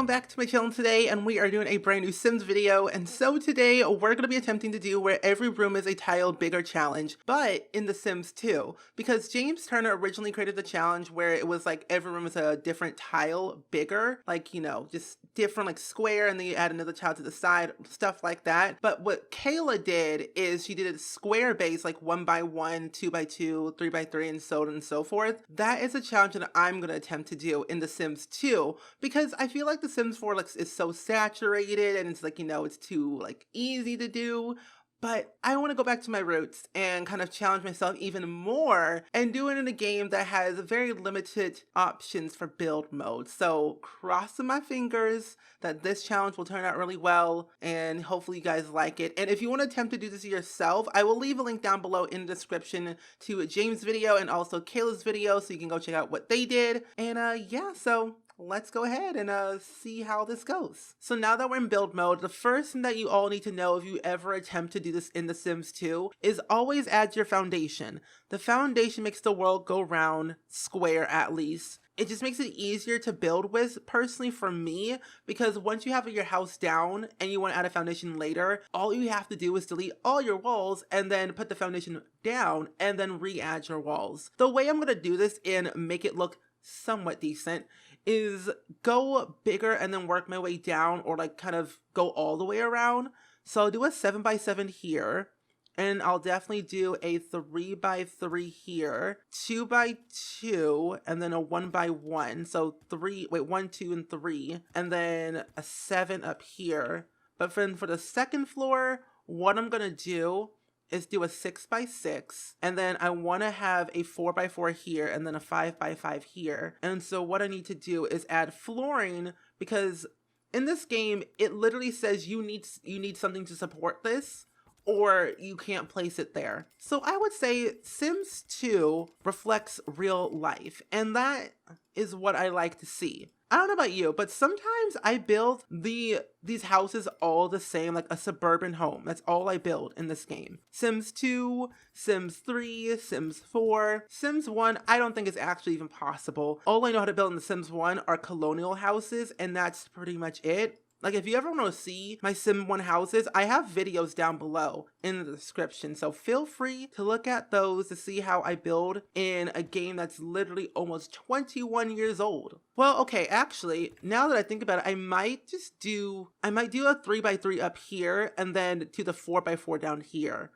welcome back to my channel today, and we are doing a brand new Sims video. And so today we're going to be attempting to do where every room is a tile bigger challenge, but in The Sims 2, because James Turner originally created the challenge where it was like every room is a different tile bigger, like, you know, just different, like square, and then you add another tile to the side, stuff like that. But what Kayla did is she did a square base, like 1 by 1, 2 by 2, 3 by 3, and so on and so forth. That is a challenge that I'm going to attempt to do in The Sims 2, because I feel like The Sims 4 like is so saturated and it's like, you know, it's too like easy to do. But I want to go back to my roots and kind of challenge myself even more and do it in a game that has very limited options for build mode. So crossing my fingers that this challenge will turn out really well and hopefully you guys like it. And if you want to attempt to do this yourself, I will leave a link down below in the description to James' video and also Kayla's video so you can go check out what they did. And yeah, so let's go ahead and see how this goes. So now that we're in build mode, the first thing that you all need to know if you ever attempt to do this in The Sims 2 is always add your foundation. The foundation makes the world go round, square at least. It just makes it easier to build with, personally for me, because once you have your house down and you want to add a foundation later, all you have to do is delete all your walls and then put the foundation down and then re-add your walls. The way I'm going to do this and make it look somewhat decent is go bigger and then work my way down, or like kind of go all the way around. So I'll do a 7 by 7 here, and I'll definitely do a 3 by 3 here, 2 by 2, and then a 1 by 1. So 1, 2, and 3, and then a 7 up here. But for the second floor, what I'm gonna do is do a 6 by 6, and then I want to have a 4 by 4 here and then a 5 by 5 here. And so what I need to do is add flooring, because in this game it literally says you need something to support this or you can't place it there. So I would say Sims 2 reflects real life, and that is what I like to see. I don't know about you, but sometimes I build these houses all the same, like a suburban home. That's all I build in this game. Sims 2, Sims 3, Sims 4, Sims 1, I don't think is actually even possible. All I know how to build in the Sims 1 are colonial houses, and that's pretty much it. Like, if you ever want to see my Sim 1 houses, I have videos down below in the description. So feel free to look at those to see how I build in a game that's literally almost 21 years old. Well, okay, actually, now that I think about it, I might do a 3 by 3 up here and then do the 4 by 4 down here.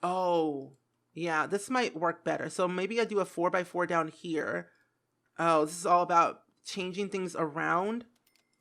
Oh, yeah, this might work better. So maybe I do a 4 by 4 down here. Oh, this is all about changing things around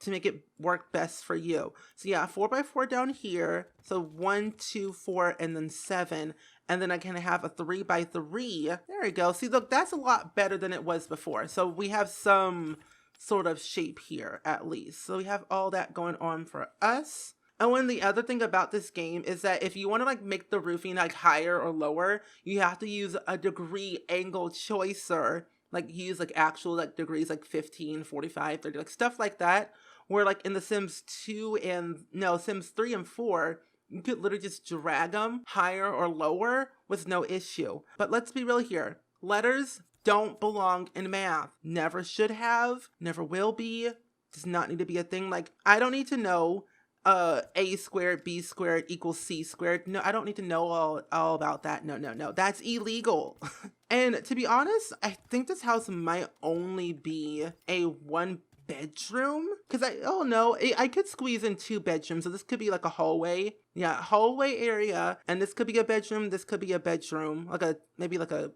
to make it work best for you. So yeah, 4 by 4 down here. So 1, 2, 4, and then 7. And then I can have a 3 by 3. There we go. See, look, that's a lot better than it was before. So we have some sort of shape here, at least. So we have all that going on for us. Oh, and the other thing about this game is that if you want to like make the roofing like higher or lower, you have to use a degree angle choicer. Like use like actual like degrees, like 15, 45, 30, like stuff like that. Where like in the Sims 3 and 4, you could literally just drag them higher or lower with no issue. But let's be real here. Letters don't belong in math. Never should have, never will be, does not need to be a thing. Like, I don't need to know a squared b squared equals c squared. No, I don't need to know all about that. No, that's illegal. And to be honest, I think this house might only be a 1 bedroom, because I could squeeze in 2 bedrooms, so this could be like a hallway. Yeah, hallway area, and this could be a bedroom, this could be a bedroom, maybe like a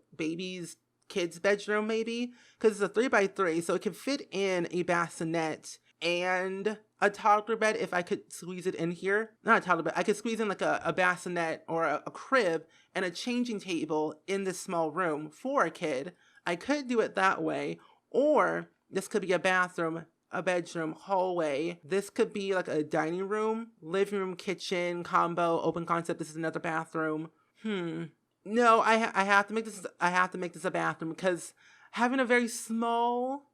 kid's bedroom, maybe, because it's a 3 by 3, so it can fit in a bassinet and a toddler bed if I could squeeze it in here. Not a toddler bed, I could squeeze in like a bassinet or a crib and a changing table in this small room for a kid. I could do it that way, or this could be a bathroom, a bedroom, hallway. This could be like a dining room, living room, kitchen, combo, open concept. This is another bathroom. No, I have to make this a bathroom, because having a very small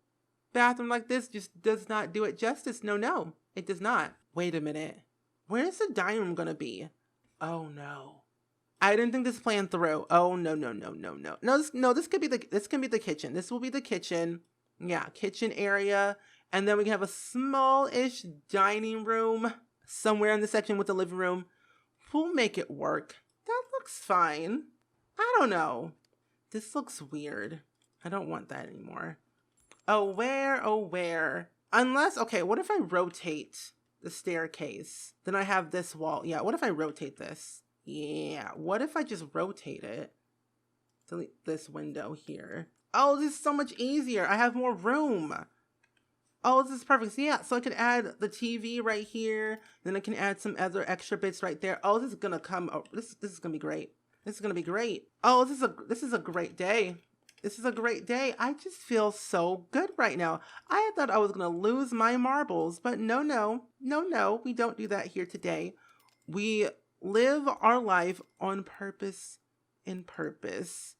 bathroom like this just does not do it justice. No, it does not. Wait a minute. Where is the dining room gonna be? Oh no. I didn't think this plan through. Oh no. No, this could be the kitchen. This will be the kitchen. Yeah, kitchen area. And then we can have a small-ish dining room somewhere in the section with the living room. We'll make it work. That looks fine. I don't know. This looks weird. I don't want that anymore. Oh, where? Unless, okay, what if I rotate the staircase? Then I have this wall. Yeah, what if I rotate this? Yeah, what if I just rotate it? Delete this window here. Oh, this is so much easier. I have more room. Oh, this is perfect. So yeah, so I could add the TV right here. Then I can add some other extra bits right there. Oh, this is gonna come. Oh, this is gonna be great. This is gonna be great. Oh, this is a great day. This is a great day. I just feel so good right now. I thought I was gonna lose my marbles, but no, we don't do that here today. We live our life on purpose, in purpose,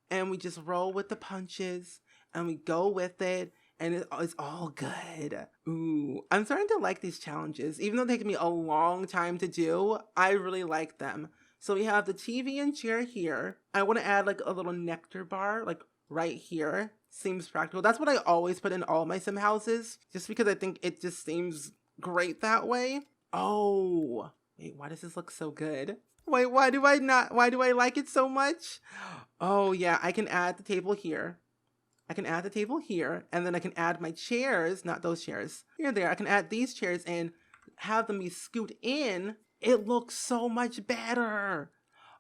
and we just roll with the punches and we go with it. And it's all good. Ooh, I'm starting to like these challenges. Even though they take me a long time to do, I really like them. So we have the TV and chair here. I want to add like a little nectar bar, like right here. Seems practical. That's what I always put in all my sim houses, just because I think it just seems great that way. Oh, wait, why does this look so good? Wait, why do I like it so much? Oh yeah, I can add the table here. I can add the table here, and then I can add my chairs, not those chairs. Here, there. I can add these chairs and have them be scoot in. It looks so much better.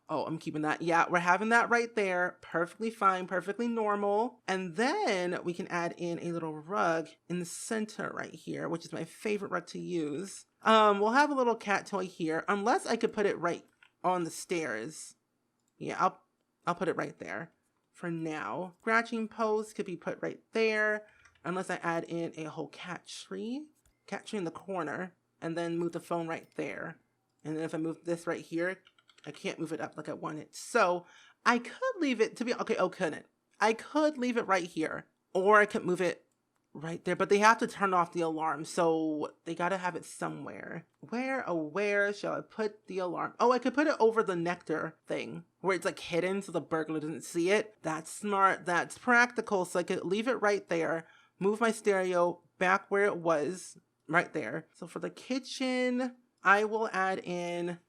Oh, I'm keeping that. Yeah, we're having that right there. Perfectly fine, perfectly normal. And then we can add in a little rug in the center right here, which is my favorite rug to use. We'll have a little cat toy here, unless I could put it right on the stairs. Yeah, I'll put it right there. For now, scratching post could be put right there, unless I add in a whole cat tree in the corner, and then move the phone right there. And then if I move this right here, I can't move it up like I want it. So I could leave it to be, okay, couldn't. I could leave it right here, or I could move it right there, but they have to turn off the alarm, so they gotta have it somewhere. Where shall I put the alarm? Oh, I could put it over the nectar thing, where it's like hidden so the burglar doesn't see it. That's smart, that's practical, so I could leave it right there, move my stereo back where it was, right there. So for the kitchen, I will add in,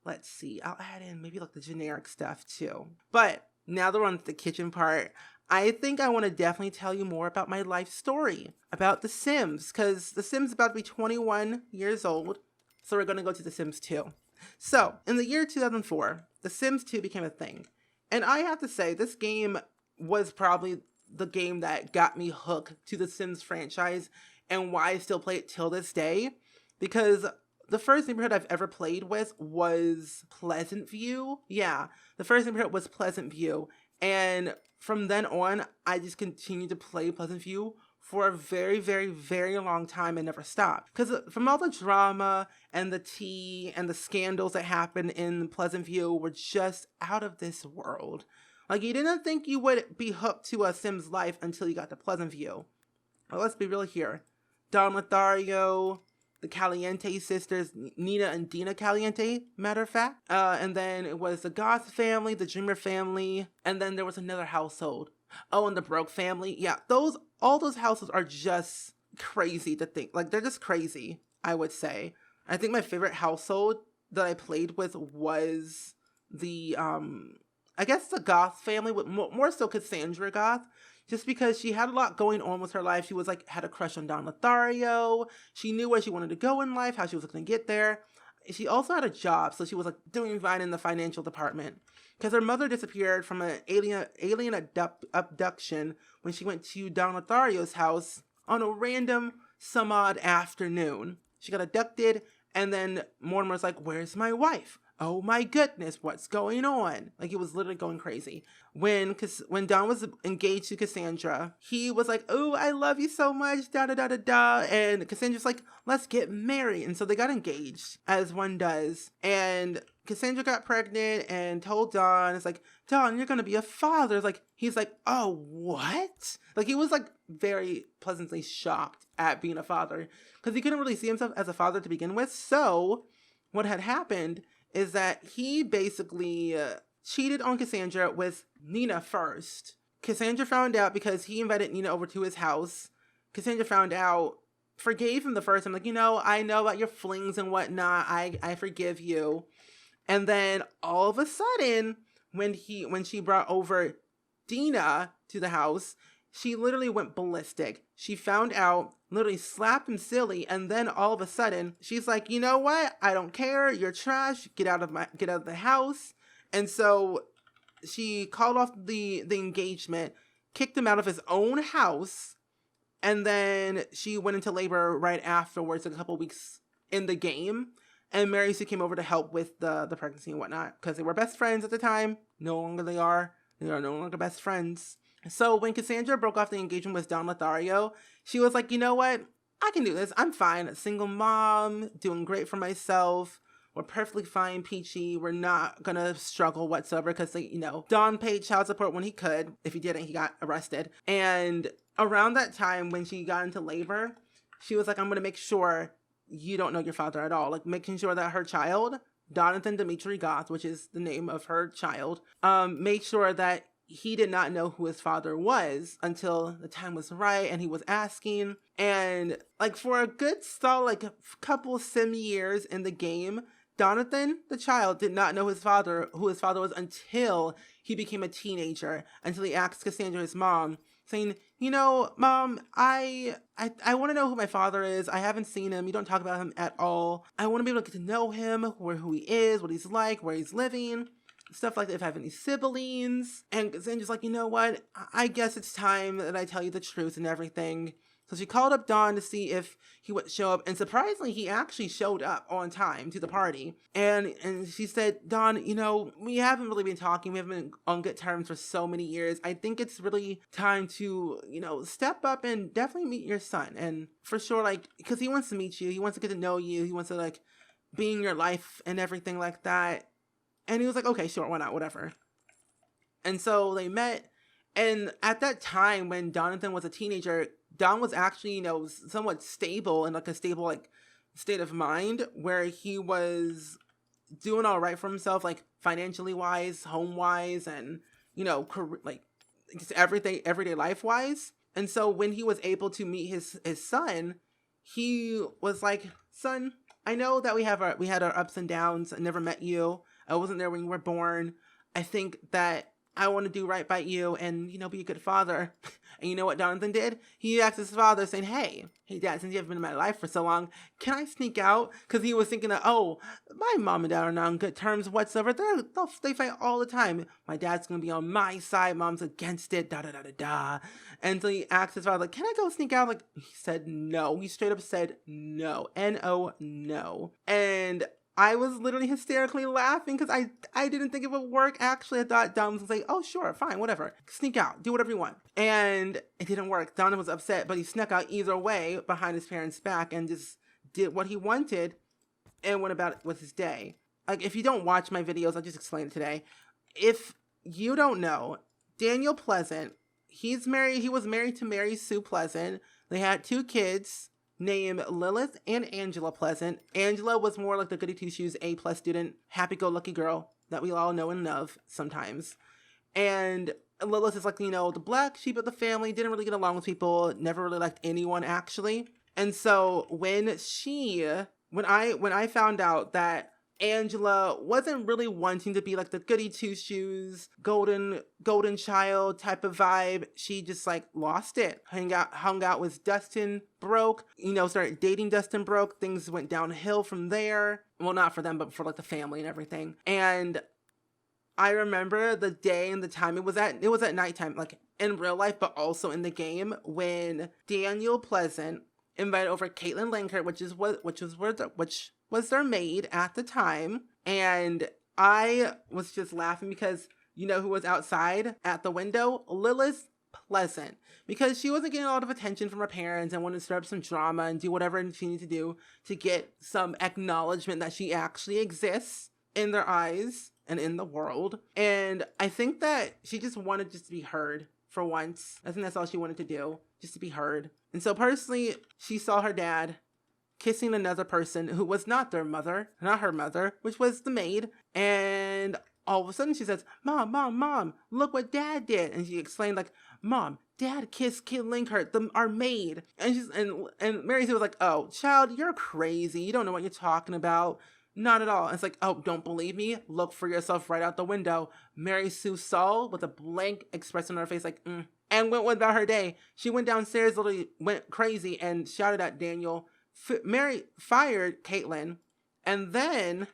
let's see, I'll add in maybe like the generic stuff too. But now that we're on the kitchen part, I think I want to definitely tell you more about my life story, about The Sims, because The Sims is about to be 21 years old, so we're going to go to The Sims 2. So, in the year 2004, The Sims 2 became a thing, and I have to say, this game was probably the game that got me hooked to The Sims franchise, and why I still play it till this day, because the first neighborhood I've ever played with was Pleasant View. Yeah, the first neighborhood was Pleasant View, and from then on, I just continued to play Pleasant View for a very, very, very long time and never stopped. Because from all the drama and the tea and the scandals that happened in Pleasant View were just out of this world. Like, you didn't think you would be hooked to a Sim's life until you got to Pleasant View. Well, let's be real here. Don Lothario, the Caliente sisters, Nina and Dina Caliente, matter of fact. And then it was the Goth family, the Dreamer family, and then there was another household. Oh, and the Broke family. Yeah, all those houses are just crazy to think. Like, they're just crazy, I would say. I think my favorite household that I played with was the, I guess the Goth family, with more so Cassandra Goth. Just because she had a lot going on with her life. She was like, had a crush on Don Lothario. She knew where she wanted to go in life, how she was going to get there. She also had a job, so she was like doing fine in the financial department. Because her mother disappeared from an alien abduction when she went to Don Lothario's house on a random some odd afternoon. She got abducted, and then Mortimer's like, where's my wife? Oh my goodness, what's going on? Like, it was literally going crazy. When Don was engaged to Cassandra, he was like, oh, I love you so much, da-da-da-da-da. And Cassandra's like, let's get married. And so they got engaged, as one does. And Cassandra got pregnant and told Don, it's like, Don, you're going to be a father. It's like, he's like, oh, what? Like, he was like very pleasantly shocked at being a father because he couldn't really see himself as a father to begin with. So what had happened is that he basically cheated on Cassandra with Nina first. Cassandra found out because he invited Nina over to his house. Cassandra found out, forgave him the first time, like, I know about your flings and whatnot. I forgive you. And then all of a sudden, when she brought over Dina to the house, she literally went ballistic. She found out, literally slapped him silly, and then all of a sudden, she's like, you know what? I don't care. You're trash. Get out of the house. And so she called off the engagement, kicked him out of his own house, and then she went into labor right afterwards, a couple weeks in the game. And Mary Sue came over to help with the pregnancy and whatnot, because they were best friends at the time. No longer they are. They are no longer best friends. So when Cassandra broke off the engagement with Don Lothario, she was like, you know what? I can do this. I'm fine. A single mom, doing great for myself. We're perfectly fine, peachy. We're not gonna struggle whatsoever because, Don paid child support when he could. If he didn't, he got arrested. And around that time when she got into labor, she was like, I'm gonna make sure you don't know your father at all. Like, making sure that her child, Donathan Dimitri Goth, which is the name of her child, made sure that he did not know who his father was until the time was right and he was asking. And like for a good solid like couple sim years in the game, Donathan, the child, did not know who his father was until he became a teenager, until he asked Cassandra, his mom, saying, Mom, I want to know who my father is. I haven't seen him. You don't talk about him at all. I want to be able to get to know him, who he is, what he's like, where he's living, stuff like that, if I have any siblings. And Cassandra's like, you know what? I guess it's time that I tell you the truth and everything. So she called up Don to see if he would show up, and surprisingly, he actually showed up on time to the party. And she said, Don, we haven't really been talking. We haven't been on good terms for so many years. I think it's really time to, step up and definitely meet your son. And for sure, because he wants to meet you. He wants to get to know you. He wants to, be in your life and everything like that. And he was like, okay, sure, why not, whatever. And so they met. And at that time, when Donathan was a teenager, Don was actually, somewhat stable in a stable state of mind where he was doing all right for himself, financially wise, home wise, and career, just everyday life wise. And so when he was able to meet his son, he was like, son, I know that we had our ups and downs. I never met you. I wasn't there when you were born. I think that I want to do right by you and, be a good father. And you know what Donathan did? He asked his father saying, hey, Dad, since you haven't been in my life for so long, can I sneak out? Because he was thinking that, my mom and dad are not on good terms whatsoever. They fight all the time. My dad's going to be on my side. Mom's against it. Da-da-da-da-da. And so he asked his father, can I go sneak out? He said no. He straight up said no. N-O, no. And I was literally hysterically laughing because I didn't think it would work. Actually, I thought Don was like, oh, sure, fine, whatever. Sneak out. Do whatever you want. And it didn't work. Don was upset, but he snuck out either way behind his parents' back and just did what he wanted and went about it with his day. If you don't watch my videos, I'll just explain it today. If you don't know, Daniel Pleasant, he was married to Mary Sue Pleasant. They had 2 kids named Lilith and Angela Pleasant. Angela was more like the goody two-shoes A+ student, happy-go-lucky girl that we all know and love sometimes. And Lilith is the black sheep of the family, didn't really get along with people, never really liked anyone actually. And so when I found out that Angela wasn't really wanting to be the goody two-shoes, golden child type of vibe, she just lost it. Hung out with Dustin, broke, started dating Dustin, broke. Things went downhill from there. Well, not for them, but for the family and everything. And I remember the day and the time it was at nighttime, in real life, but also in the game, when Daniel Pleasant invited over Caitlin Lankert, which was their maid at the time. And I was just laughing because who was outside at the window? Lilith Pleasant. Because she wasn't getting a lot of attention from her parents and wanted to stir up some drama and do whatever she needed to do to get some acknowledgement that she actually exists in their eyes and in the world. And I think that she just wanted to be heard for once. I think that's all she wanted to do, just to be heard. And so personally, she saw her dad kissing another person who was not her mother, which was the maid. And all of a sudden she says, Mom, look what Dad did. And she explained, like, Mom, Dad kissed Kid Linkhart, our maid. And Mary Sue was like, oh, child, you're crazy. You don't know what you're talking about. Not at all. And it's like, oh, don't believe me? Look for yourself right out the window. Mary Sue saw with a blank expression on her face, like, and went about her day. She went downstairs, literally went crazy, and shouted at Daniel. Mary fired Caitlin, and then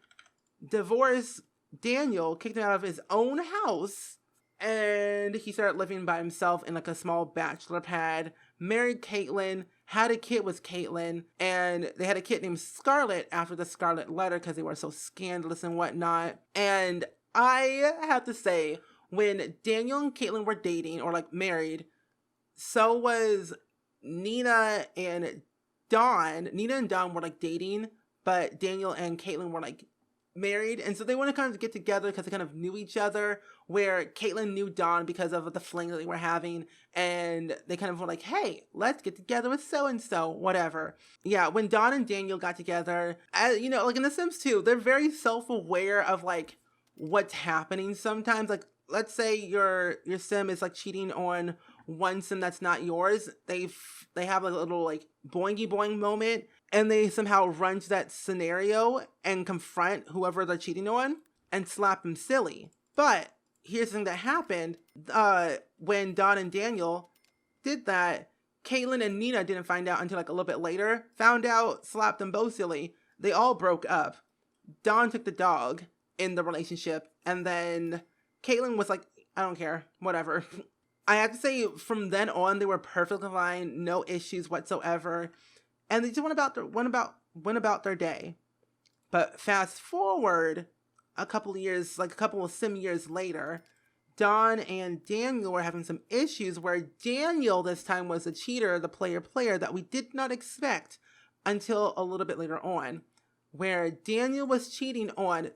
divorced Daniel, kicked him out of his own house, and he started living by himself in like a small bachelor pad, married Caitlin, had a kid with Caitlin, and they had a kid named Scarlett after the Scarlet Letter because they were so scandalous and whatnot. And I have to say, when Daniel and Caitlin were dating or like married, so was Nina and Dawn. Nina and Dawn were like dating, but Daniel and Caitlin were like married, and so they want to kind of get together because they kind of knew each other, where Caitlin knew Dawn because of the fling that they were having, and they kind of were like, hey, let's get together with so-and-so, whatever. Yeah, when Dawn and Daniel got together, you know, like in The Sims 2, they're very self-aware of like what's happening sometimes. Like, let's say your sim is like cheating on one sim that's not yours. They have like a little like boingy boing moment, and they somehow run to that scenario and confront whoever they're cheating on and slap them silly. But here's the thing that happened. When Dawn and Daniel did that, Caitlin and Nina didn't find out until like a little bit later. Found out, slapped them both silly. They all broke up. Dawn took the dog in the relationship, and then Caitlin was like, I don't care, whatever. I have to say, from then on, they were perfectly fine, no issues whatsoever, and they just went about their day. But fast forward a couple of years, like a couple of sim years later, Dawn and Daniel were having some issues where Daniel this time was a cheater, the player that we did not expect until a little bit later on, where Daniel was cheating on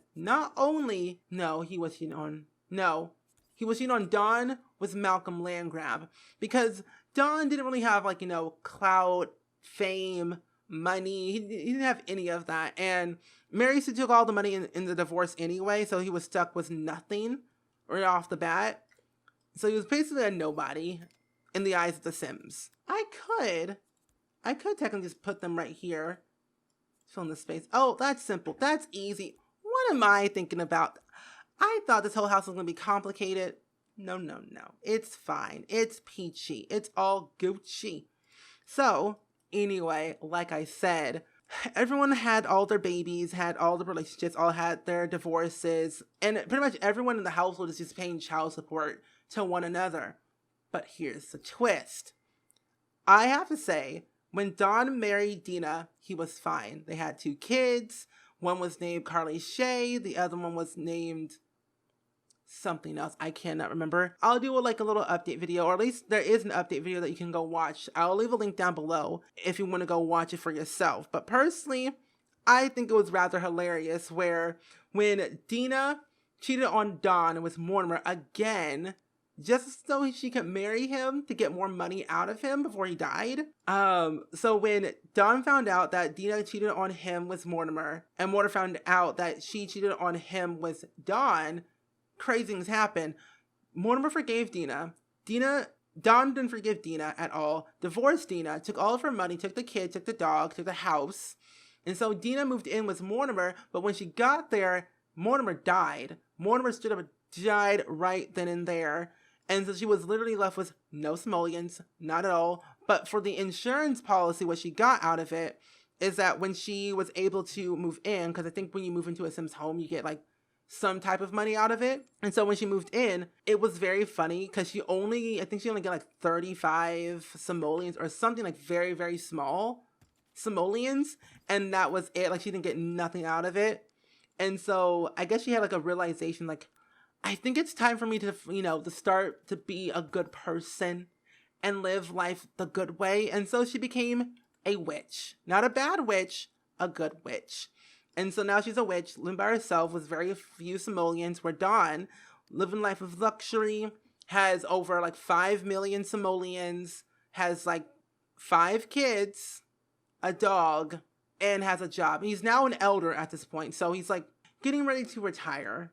he was cheating on Dawn with Malcolm Landgrab, because Dawn didn't really have like, you know, clout, fame, money. He didn't have any of that. And Mary Sue took all the money in the divorce anyway, so he was stuck with nothing right off the bat. So he was basically a nobody in the eyes of the Sims. I could technically just put them right here. Fill in the space. Oh, that's simple. That's easy. What am I thinking about? I thought this whole house was going to be complicated. No. It's fine. It's peachy. It's all Gucci. So, anyway, like I said, everyone had all their babies, had all the relationships, all had their divorces, and pretty much everyone in the household is just paying child support to one another. But here's the twist. I have to say, when Dawn married Dina, he was fine. They had 2 kids. One was named Carly Shay. The other one was named something else. I cannot remember. I'll do a little update video, or at least there is an update video that you can go watch. I'll leave a link down below if you want to go watch it for yourself. But personally, I think it was rather hilarious where when Dina cheated on Dawn with Mortimer again, just so she could marry him to get more money out of him before he died. So when Dawn found out that Dina cheated on him with Mortimer, and Mortimer found out that she cheated on him with Dawn, crazy things happened. Mortimer forgave Dina. Dawn didn't forgive Dina at all. Divorced Dina, took all of her money, took the kid, took the dog, took the house. And so Dina moved in with Mortimer, but when she got there, Mortimer died. Mortimer stood up and died right then and there. And so she was literally left with no simoleons, not at all. But for the insurance policy, what she got out of it is that when she was able to move in, because I think when you move into a Sims home, you get like some type of money out of it. And so when she moved in, it was very funny because I think she only got like 35 simoleons or something like very, very small simoleons. And that was it. Like she didn't get nothing out of it. And so I guess she had like a realization, like, I think it's time for me to, to start to be a good person and live life the good way. And so she became a witch. Not a bad witch, a good witch. And so now she's a witch, living by herself with very few simoleons, where Dawn, living life of luxury, has over like 5 million simoleons, has like 5 kids, a dog, and has a job. He's now an elder at this point, so he's like getting ready to retire.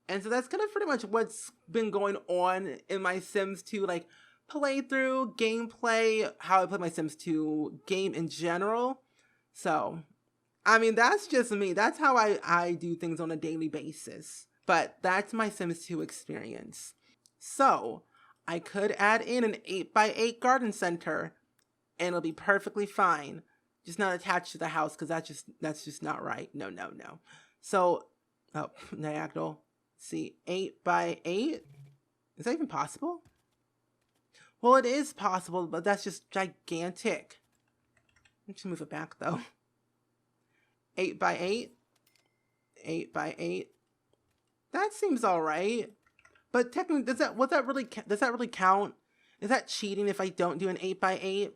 And so that's kind of pretty much what's been going on in my Sims 2, like, playthrough, gameplay, how I play my Sims 2 game in general. So, I mean, that's just me. That's how I do things on a daily basis. But that's my Sims 2 experience. So, I could add in an 8x8 garden center, and it'll be perfectly fine. Just not attached to the house, because that's just not right. No. So, oh, diagonal. See, 8x8? Is that even possible? Well, it is possible, but that's just gigantic. Let's move it back, though. 8x8? 8x8? That seems alright. But technically, does that really count? Is that cheating if I don't do an 8x8?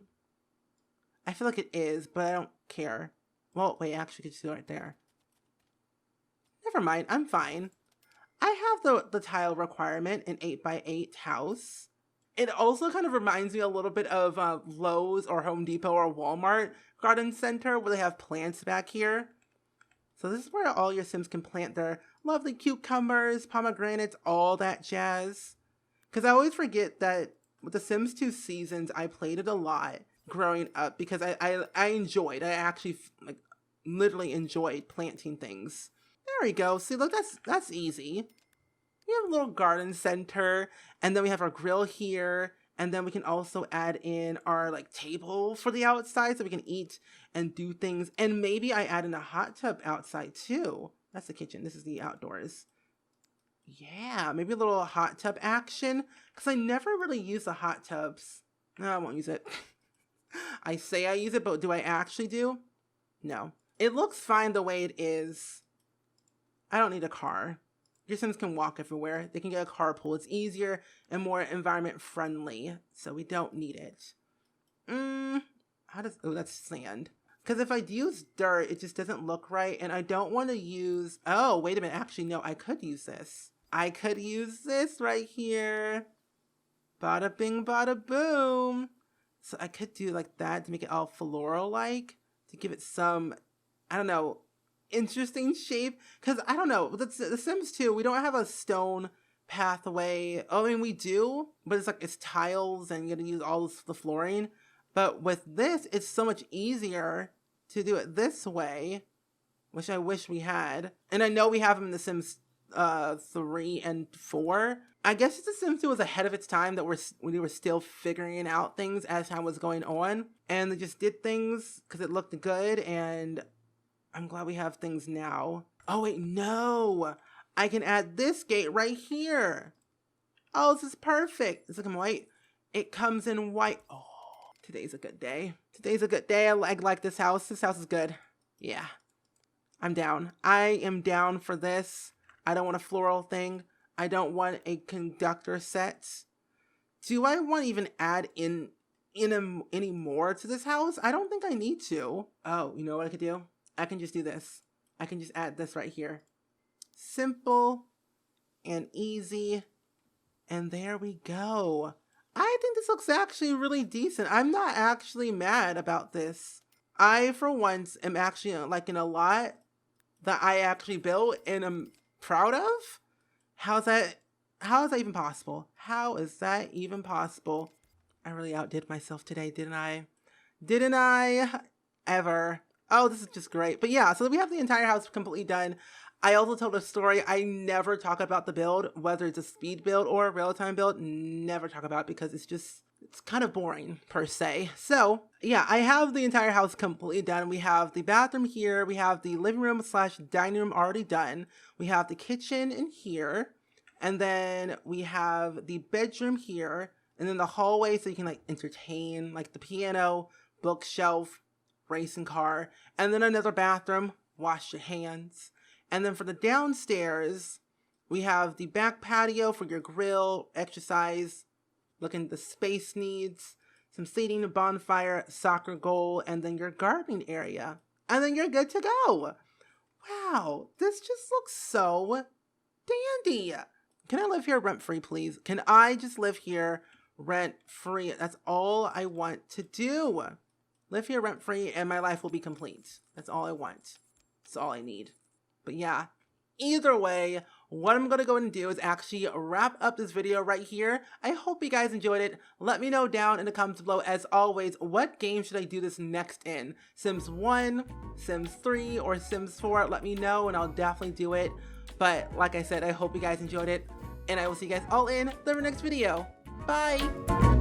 I feel like it is, but I don't care. Well, wait, actually, I could just do it right there. Never mind, I'm fine. I have the tile requirement in 8x8 house. It also kind of reminds me a little bit of Lowe's or Home Depot or Walmart garden center where they have plants back here. So this is where all your Sims can plant their lovely cucumbers, pomegranates, all that jazz. Because I always forget that with the Sims 2 seasons, I played it a lot growing up because I actually like literally enjoyed planting things. There we go. See, look, that's easy. We have a little garden center, and then we have our grill here, and then we can also add in our like table for the outside so we can eat and do things. And maybe I add in a hot tub outside too. That's the kitchen. This is the outdoors. Yeah, maybe a little hot tub action because I never really use the hot tubs. No, I won't use it. I say I use it, but do I actually do? No. It looks fine the way it is. I don't need a car. Your Sims can walk everywhere. They can get a carpool. It's easier and more environment friendly, so we don't need it. Oh, that's sand. Because if I use dirt, it just doesn't look right, and I don't want to use, oh, wait a minute. Actually, no, I could use this. I could use this right here. Bada bing, bada boom. So I could do like that to make it all floral-like, to give it some, I don't know, interesting shape. Because I don't know, the Sims 2, we don't have a stone pathway. I mean, we do, but it's tiles and you're gonna use all the flooring. But with this, it's so much easier to do it this way, which I wish we had. And I know we have them in the Sims 3 and 4. I guess the Sims 2 was ahead of its time, that we were still figuring out things as time was going on. And they just did things because it looked good, and I'm glad we have things now. Oh wait, no! I can add this gate right here. Oh, this is perfect. It's like white. It comes in white. Oh, today's a good day. Today's a good day. I like this house. This house is good. Yeah, I'm down. I am down for this. I don't want a floral thing. I don't want a conductor set. Do I want to even add in any more to this house? I don't think I need to. Oh, you know what I could do? I can just do this. I can just add this right here. Simple and easy. And there we go. I think this looks actually really decent. I'm not actually mad about this. I, for once, am actually liking a lot that I actually built and am proud of. How is that even possible? How is that even possible? I really outdid myself today, didn't I? Didn't I? Ever. Oh, this is just great. But yeah, so we have the entire house completely done. I also told a story. I never talk about the build, whether it's a speed build or a real-time build. Never talk about it because it's kind of boring per se. So yeah, I have the entire house completely done. We have the bathroom here. We have the living room / dining room already done. We have the kitchen in here. And then we have the bedroom here. And then the hallway so you can like entertain, like the piano, bookshelf, racing car. And then another bathroom, wash your hands. And then for the downstairs, we have the back patio for your grill, exercise, looking at the space needs, some seating, a bonfire, soccer goal, and then your gardening area. And then you're good to go. Wow, this just looks so dandy. Can I live here rent-free, please? Can I just live here rent-free? That's all I want to do. Live here rent-free and my life will be complete. That's all I want. That's all I need. But yeah, either way, what I'm gonna go ahead and do is actually wrap up this video right here. I hope you guys enjoyed it. Let me know down in the comments below, as always, what game should I do this next in? Sims 1, Sims 3, or Sims 4? Let me know and I'll definitely do it. But like I said, I hope you guys enjoyed it, and I will see you guys all in the next video. Bye!